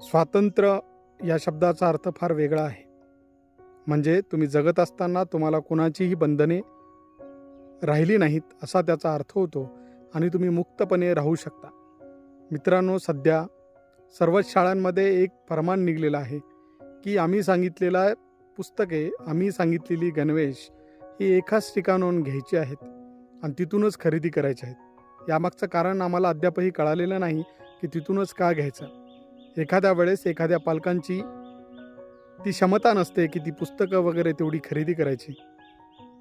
स्वातंत्र्य या शब्दाचा अर्थ फार वेगळा आहे. म्हणजे तुम्ही जगत असताना तुम्हाला कोणाचीही बंधने राहिली नाहीत असा त्याचा अर्थ होतो आणि तुम्ही मुक्तपणे राहू शकता. मित्रांनो, सध्या सर्वच शाळांमध्ये एक फर्मान निघलेलं आहे की आम्ही सांगितलेला पुस्तके, आम्ही सांगितलेली गणवेश ही एकाच ठिकाणाहून घ्यायची आहेत आणि तिथूनच खरेदी करायची आहेत. यामागचं कारण आम्हाला अद्यापही कळालेलं नाही की तिथूनच का घ्यायचं. एखाद्या वेळेस एखाद्या पालकांची ती क्षमता नसते की ती पुस्तकं वगैरे तेवढी खरेदी करायची.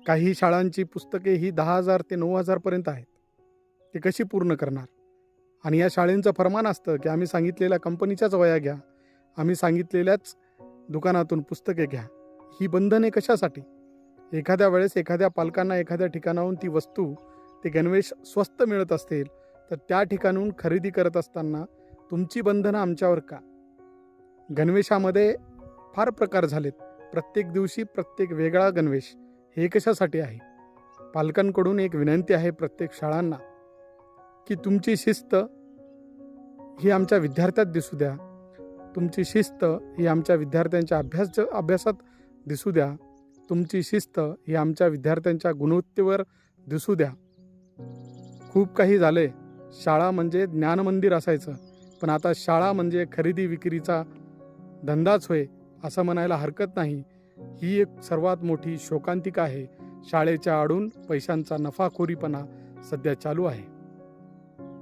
काही शाळांची पुस्तके ही 10,000 ते 9,000 पर्यंत आहेत. ते कशी पूर्ण करणार? आणि या शाळेंचं फर्मान असतं की आम्ही सांगितलेल्या कंपनीच्याच वह्या घ्या, आम्ही सांगितलेल्याच दुकानातून पुस्तके घ्या. ही बंधने कशासाठी? एखाद्या वेळेस एखाद्या पालकांना एखाद्या ठिकाणाहून ती वस्तू, ते गणवेश स्वस्त मिळत असतील तर त्या ठिकाणून खरेदी करत असताना तुमची बंधनं आमच्यावर का? गणवेशामध्ये फार प्रकार झालेत. प्रत्येक दिवशी प्रत्येक वेगळा गणवेश. हे कशासाठी आहे? पालकांकडून एक विनंती आहे प्रत्येक शाळांना की तुमची शिस्त ही आमच्या विद्यार्थ्यात दिसू द्या. तुमची शिस्त ही आमच्या विद्यार्थ्यांच्या अभ्यासात दिसू द्या. तुमची शिस्त ही आमच्या विद्यार्थ्यांच्या गुणवत्तेवर दिसू द्या. खूप काही झाले. शाळा म्हणजे ज्ञानमंदिर असायचं, पण आता शाळा म्हणजे खरेदी विक्रीचा धंदाच होय असं म्हणायला हरकत नाही. ही एक सर्वात मोठी शोकांतिका आहे. शाळेच्या आडून पैशांचा नफाखोरीपणा सध्या चालू आहे.